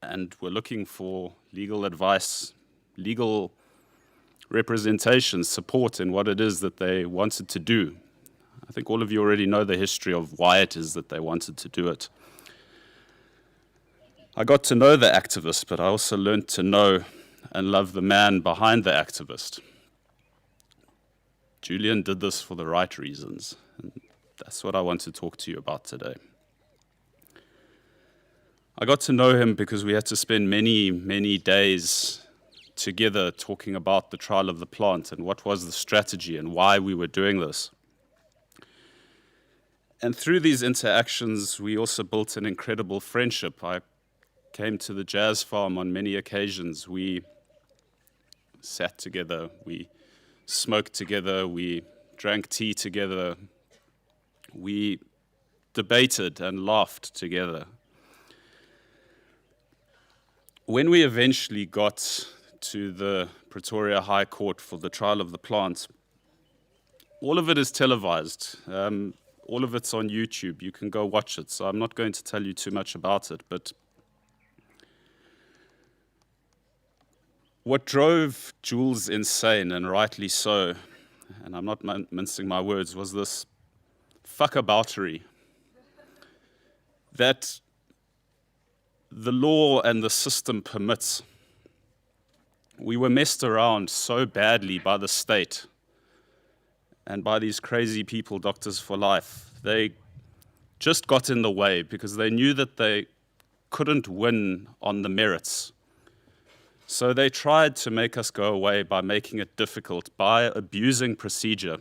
and were looking for legal advice, legal representation, support in what it is that they wanted to do. I think all of you already know the history of why it is that they wanted to do it. I got to know the activist, but I also learned to know and love the man behind the activist. Julian did this for the right reasons, and that's what I want to talk to you about today. I got to know him because we had to spend many, many days together talking about the trial of the plant and what was the strategy and why we were doing this. And through these interactions, we also built an incredible friendship. I came to the Jazzfarm on many occasions. We sat together, we smoked together, we drank tea together, we debated and laughed together. When we eventually got to the Pretoria High Court for the trial of the plant, all of it is televised. All of it's on YouTube. You can go watch it, so I'm not going to tell you too much about it, but what drove Jules insane, and rightly so, and I'm not mincing my words, was this fuckaboutery that the law and the system permits. We were messed around so badly by the state and by these crazy people, Doctors for Life. They just got in the way because they knew that they couldn't win on the merits. So they tried to make us go away by making it difficult, by abusing procedure.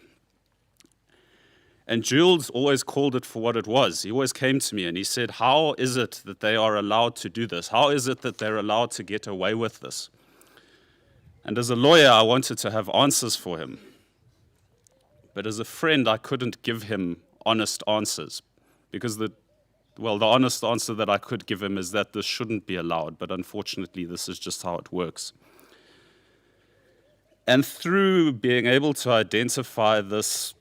And Jules always called it for what it was. He always came to me and he said, how is it that they are allowed to do this? How is it that they're allowed to get away with this? And as a lawyer, I wanted to have answers for him. But as a friend, I couldn't give him honest answers because the honest answer that I could give him is that this shouldn't be allowed, but unfortunately, this is just how it works. And through being able to identify this,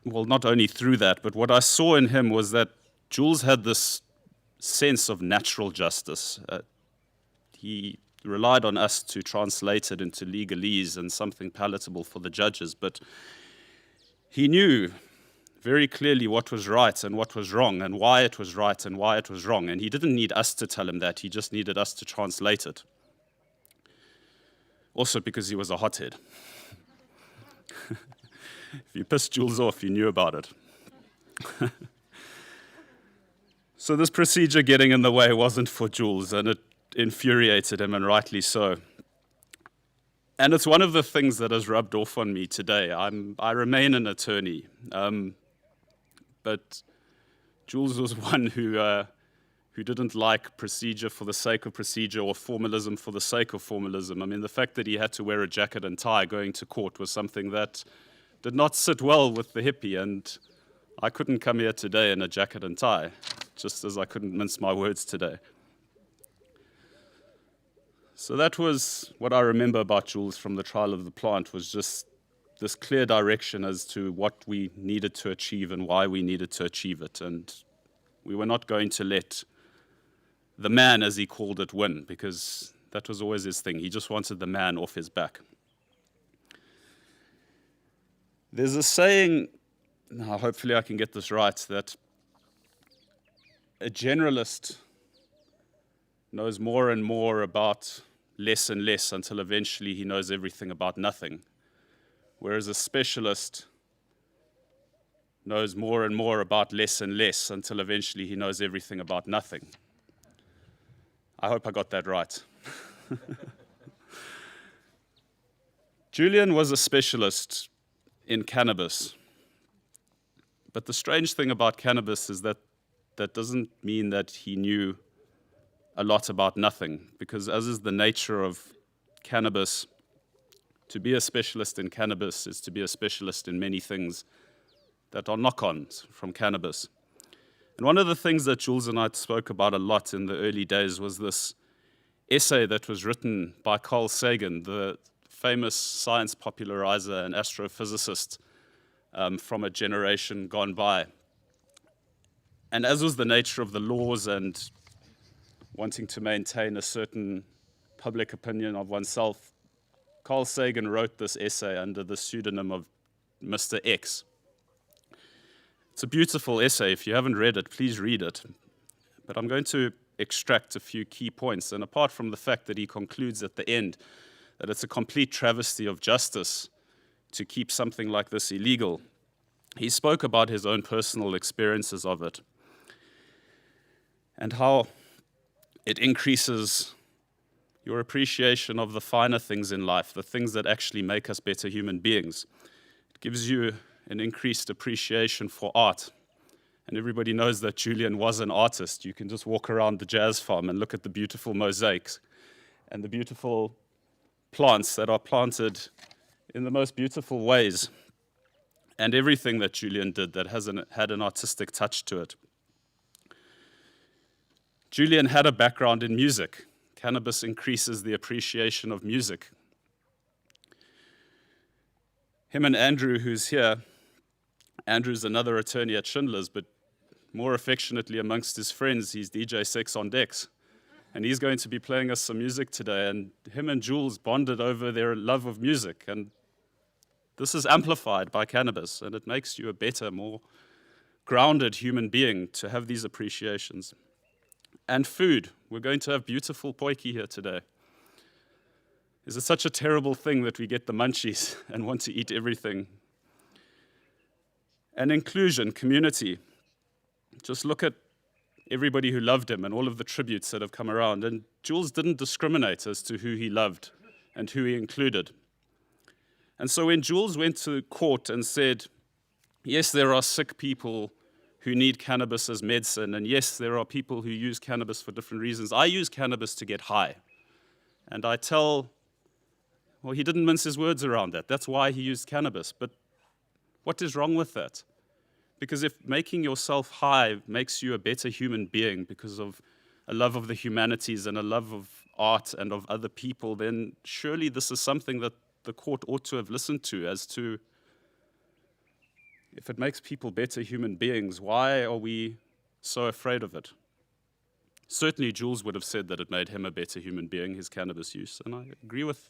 well, not only through that, but what I saw in him was that Jules had this sense of natural justice. He relied on us to translate it into legalese and something palatable for the judges, but he knew very clearly what was right and what was wrong and why it was right and why it was wrong. And he didn't need us to tell him that, he just needed us to translate it. Also because he was a hothead. If you pissed Jules off, you knew about it. So this procedure getting in the way wasn't for Jules, and it infuriated him, and rightly so. And it's one of the things that has rubbed off on me today. I remain an attorney, but Jules was one who didn't like procedure for the sake of procedure or formalism for the sake of formalism. I mean, the fact that he had to wear a jacket and tie going to court was something that did not sit well with the hippie, and I couldn't come here today in a jacket and tie, just as I couldn't mince my words today. So that was what I remember about Jules from the trial of the plant, was just this clear direction as to what we needed to achieve and why we needed to achieve it. And we were not going to let the man, as he called it, win, because that was always his thing. He just wanted the man off his back. There's a saying, now hopefully I can get this right, that a generalist knows more and more about less and less until eventually he knows everything about nothing. Whereas a specialist knows more and more about less and less until eventually he knows everything about nothing. I hope I got that right. Julian was a specialist in cannabis. But the strange thing about cannabis is that that doesn't mean that he knew a lot about nothing, because as is the nature of cannabis, to be a specialist in cannabis is to be a specialist in many things that are knock-ons from cannabis. And one of the things that Jules and I spoke about a lot in the early days was this essay that was written by Carl Sagan, the famous science popularizer and astrophysicist from a generation gone by. And as was the nature of the laws and wanting to maintain a certain public opinion of oneself, Carl Sagan wrote this essay under the pseudonym of Mr. X. It's a beautiful essay. If you haven't read it, please read it. But I'm going to extract a few key points. And apart from the fact that he concludes at the end that it's a complete travesty of justice to keep something like this illegal, he spoke about his own personal experiences of it and how it increases your appreciation of the finer things in life, the things that actually make us better human beings. It gives you an increased appreciation for art. And everybody knows that Julian was an artist. You can just walk around the jazz farm and look at the beautiful mosaics and the beautiful plants that are planted in the most beautiful ways, and everything that Julian did that had an artistic touch to it. Julian had a background in music. Cannabis increases the appreciation of music. Him and Andrew, who's here, Andrew's another attorney at Schindler's, but more affectionately amongst his friends, he's DJ Sex on Decks. And he's going to be playing us some music today. And him and Jules bonded over their love of music. And this is amplified by cannabis. And it makes you a better, more grounded human being to have these appreciations. And food. We're going to have beautiful potjie here today. Is it such a terrible thing that we get the munchies and want to eat everything? And inclusion, community. Just look at everybody who loved him and all of the tributes that have come around. And Jules didn't discriminate as to who he loved and who he included. And so when Jules went to court and said, yes, there are sick people who need cannabis as medicine, and yes, there are people who use cannabis for different reasons. I use cannabis to get high. And I tell, well, he didn't mince his words around that. That's why he used cannabis. But what is wrong with that? Because if making yourself high makes you a better human being because of a love of the humanities and a love of art and of other people, then surely this is something that the court ought to have listened to as to, if it makes people better human beings, why are we so afraid of it? Certainly Jules would have said that it made him a better human being, his cannabis use, and I agree with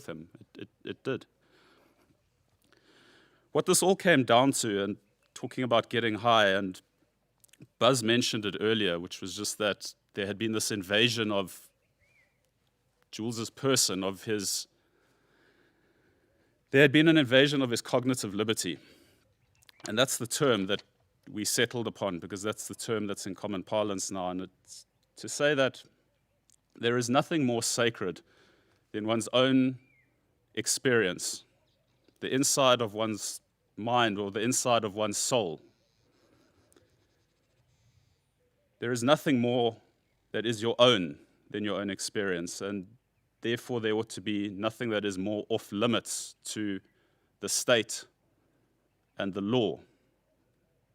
him. It did. What this all came down to, and talking about getting high, and Buzz mentioned it earlier, which was just that there had been this invasion of Jules's person, there had been an invasion of his cognitive liberty. And that's the term that we settled upon, because that's the term that's in common parlance now. And it's to say that there is nothing more sacred than one's own experience, the inside of one's mind or the inside of one's soul. There is nothing more that is your own than your own experience, and therefore there ought to be nothing that is more off limits to the state and the law.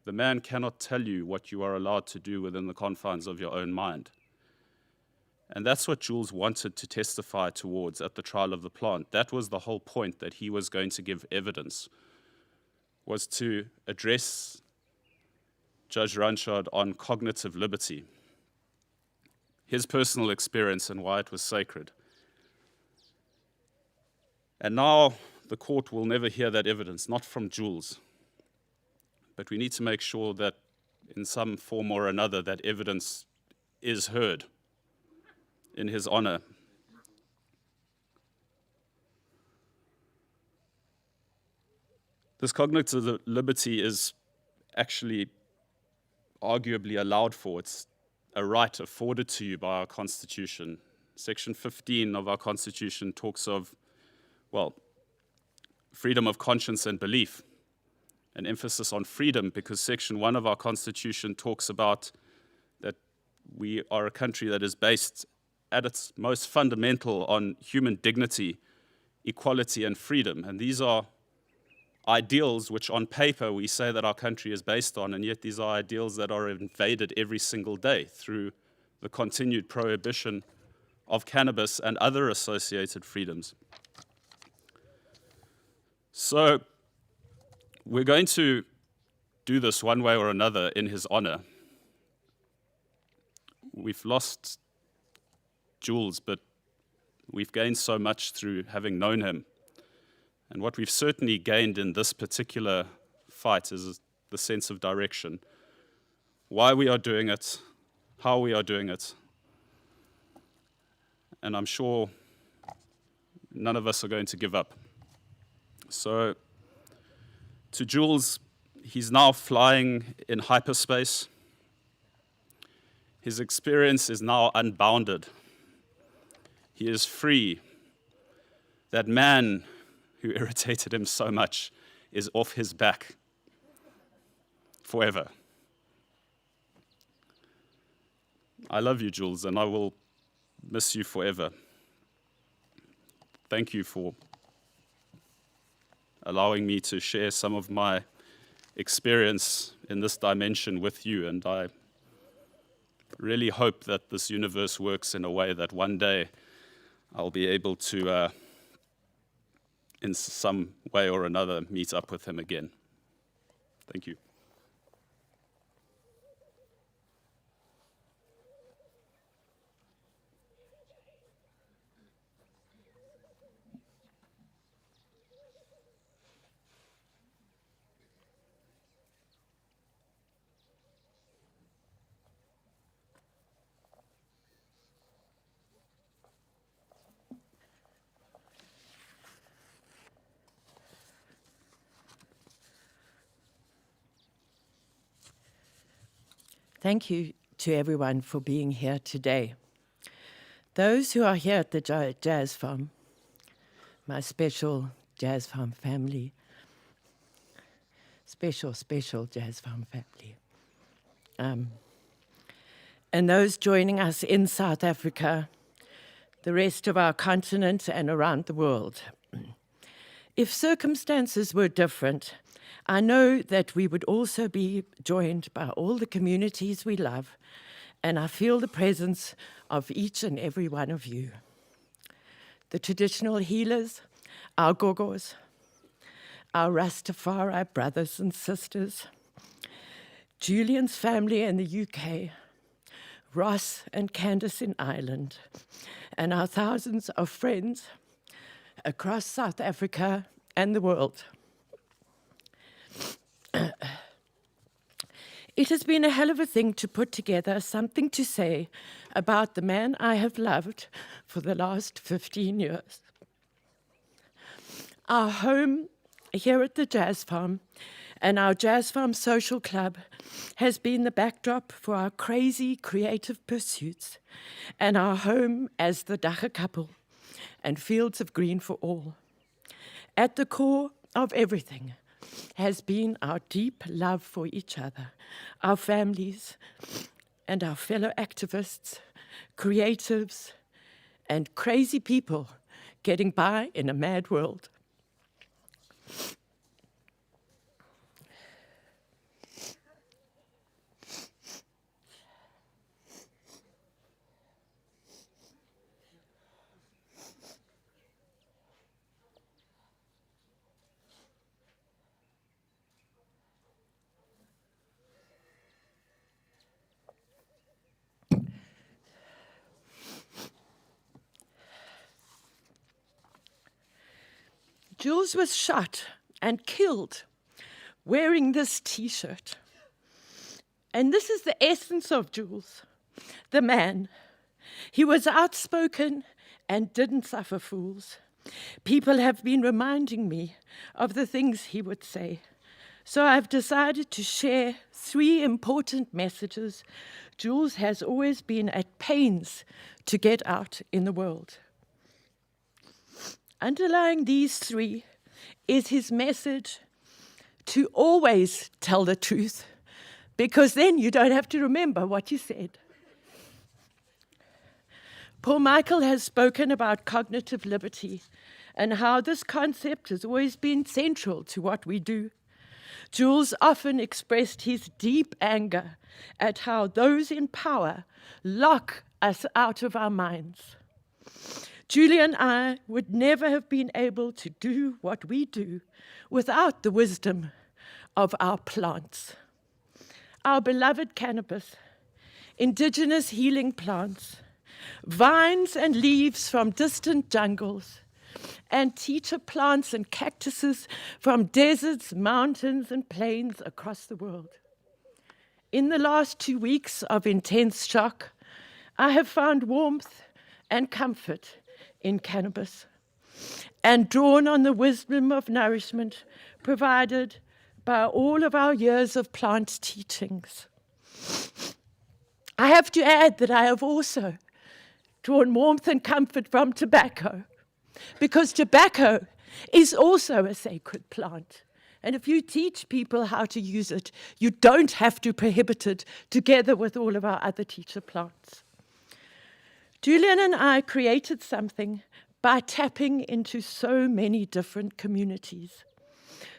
The man cannot tell you what you are allowed to do within the confines of your own mind. And that's what Jules wanted to testify towards at the trial of the plant. That was the whole point, that he was going to give evidence, was to address Judge Ranchard on cognitive liberty, his personal experience and why it was sacred. And now the court will never hear that evidence, not from Jules. But we need to make sure that in some form or another that evidence is heard in his honor. This cognitive liberty is actually arguably allowed for. It's a right afforded to you by our Constitution. Section 15 of our Constitution talks of, well, freedom of conscience and belief, an emphasis on freedom, because Section 1 of our Constitution talks about that we are a country that is based at its most fundamental on human dignity, equality, and freedom. And these are ideals which on paper we say that our country is based on, and yet these are ideals that are invaded every single day through the continued prohibition of cannabis and other associated freedoms. So we're going to do this one way or another in his honor. We've lost Jules, but we've gained so much through having known him. And what we've certainly gained in this particular fight is the sense of direction. Why we are doing it, how we are doing it. And I'm sure none of us are going to give up. So, to Jules, he's now flying in hyperspace. His experience is now unbounded. He is free. That man who irritated him so much is off his back forever. I love you, Jules, and I will miss you forever. Thank you for allowing me to share some of my experience in this dimension with you, and I really hope that this universe works in a way that one day I'll be able to, in some way or another, meet up with him again. Thank you. Thank you to everyone for being here today. Those who are here at the Jazz Farm, my special Jazz Farm family, special Jazz Farm family. And those joining us in South Africa, the rest of our continent and around the world. If circumstances were different, I know that we would also be joined by all the communities we love, and I feel the presence of each and every one of you. The traditional healers, our gogos, our Rastafari brothers and sisters, Julian's family in the UK, Ross and Candice in Ireland, and our thousands of friends across South Africa and the world. It has been a hell of a thing to put together something to say about the man I have loved for the last 15 years. Our home here at the Jazz Farm and our Jazz Farm Social Club has been the backdrop for our crazy creative pursuits and our home as the Dagga couple and fields of green for all. At the core of everything has been our deep love for each other, our families, and our fellow activists, creatives, and crazy people getting by in a mad world. Jules was shot and killed wearing this T-shirt. And this is the essence of Jules, the man. He was outspoken and didn't suffer fools. People have been reminding me of the things he would say. So I've decided to share 3 important messages Jules has always been at pains to get out in the world. Underlying these 3 is his message to always tell the truth, because then you don't have to remember what you said. Paul Michael has spoken about cognitive liberty and how this concept has always been central to what we do. Jules often expressed his deep anger at how those in power lock us out of our minds. Julian and I would never have been able to do what we do without the wisdom of our plants. Our beloved cannabis, indigenous healing plants, vines and leaves from distant jungles, and teacher plants and cactuses from deserts, mountains, and plains across the world. In the last 2 weeks of intense shock, I have found warmth and comfort in cannabis and drawn on the wisdom of nourishment provided by all of our years of plant teachings. I have to add that I have also drawn warmth and comfort from tobacco, because tobacco is also a sacred plant. And if you teach people how to use it, you don't have to prohibit it together with all of our other teacher plants. Julian and I created something by tapping into so many different communities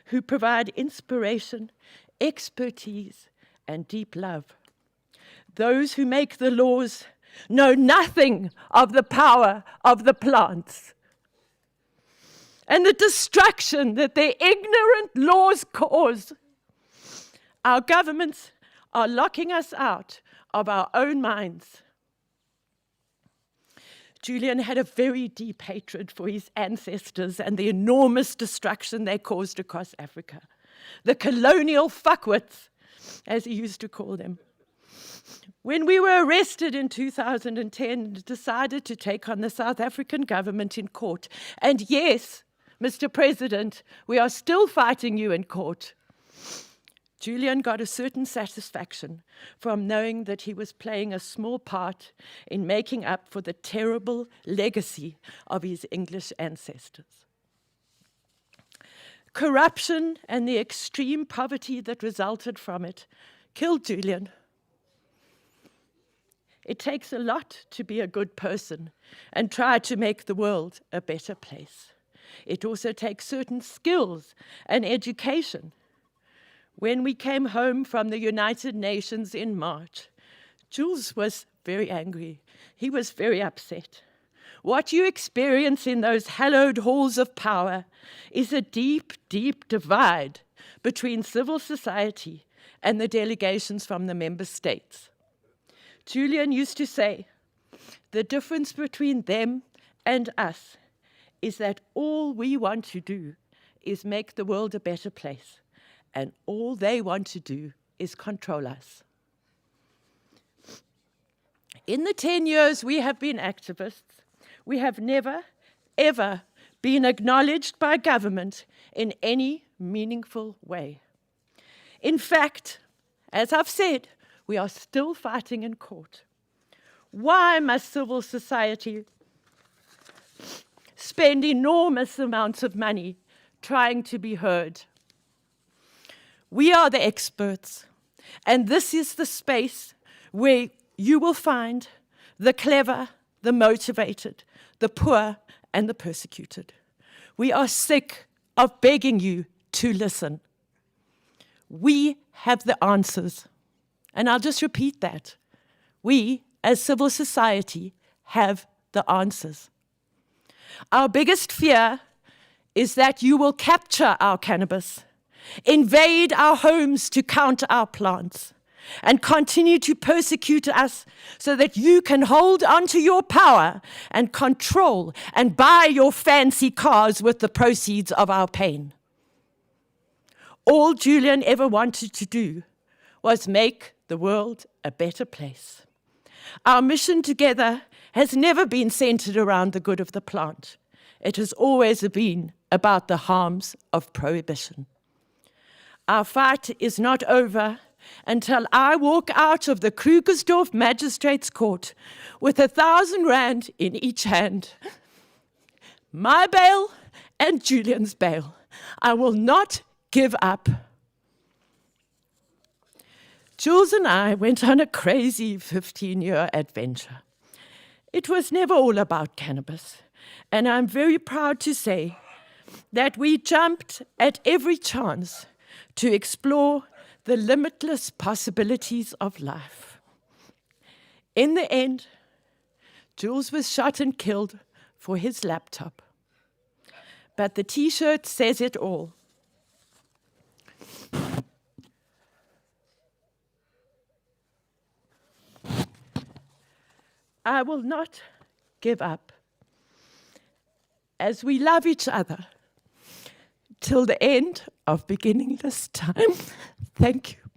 who provide inspiration, expertise, and deep love. Those who make the laws know nothing of the power of the plants and the destruction that their ignorant laws cause. Our governments are locking us out of our own minds. Julian had a very deep hatred for his ancestors and the enormous destruction they caused across Africa. The colonial fuckwits, as he used to call them. When we were arrested in 2010, decided to take on the South African government in court. And yes, Mr. President, we are still fighting you in court. Julian got a certain satisfaction from knowing that he was playing a small part in making up for the terrible legacy of his English ancestors. Corruption and the extreme poverty that resulted from it killed Julian. It takes a lot to be a good person and try to make the world a better place. It also takes certain skills and education. When we came home from the United Nations in March, Jules was very angry. He was very upset. What you experience in those hallowed halls of power is a deep, deep divide between civil society and the delegations from the member states. Julian used to say, the difference between them and us is that all we want to do is make the world a better place, and all they want to do is control us. In the 10 years we have been activists, we have never, ever been acknowledged by government in any meaningful way. In fact, as I've said, we are still fighting in court. Why must civil society spend enormous amounts of money trying to be heard? We are the experts, and this is the space where you will find the clever, the motivated, the poor, and the persecuted. We are sick of begging you to listen. We have the answers. And I'll just repeat that. We, as civil society, have the answers. Our biggest fear is that you will capture our cannabis, invade our homes to count our plants, and continue to persecute us so that you can hold onto your power and control and buy your fancy cars with the proceeds of our pain. All Julian ever wanted to do was make the world a better place. Our mission together has never been centered around the good of the plant. It has always been about the harms of prohibition. Our fight is not over until I walk out of the Krugersdorp Magistrates Court with 1,000 rand in each hand. My bail and Julian's bail. I will not give up. Jules and I went on a crazy 15-year adventure. It was never all about cannabis, and I'm very proud to say that we jumped at every chance to explore the limitless possibilities of life. In the end, Jules was shot and killed for his laptop. But the T-shirt says it all. I will not give up as we love each other till the end of beginning this time. Thank you.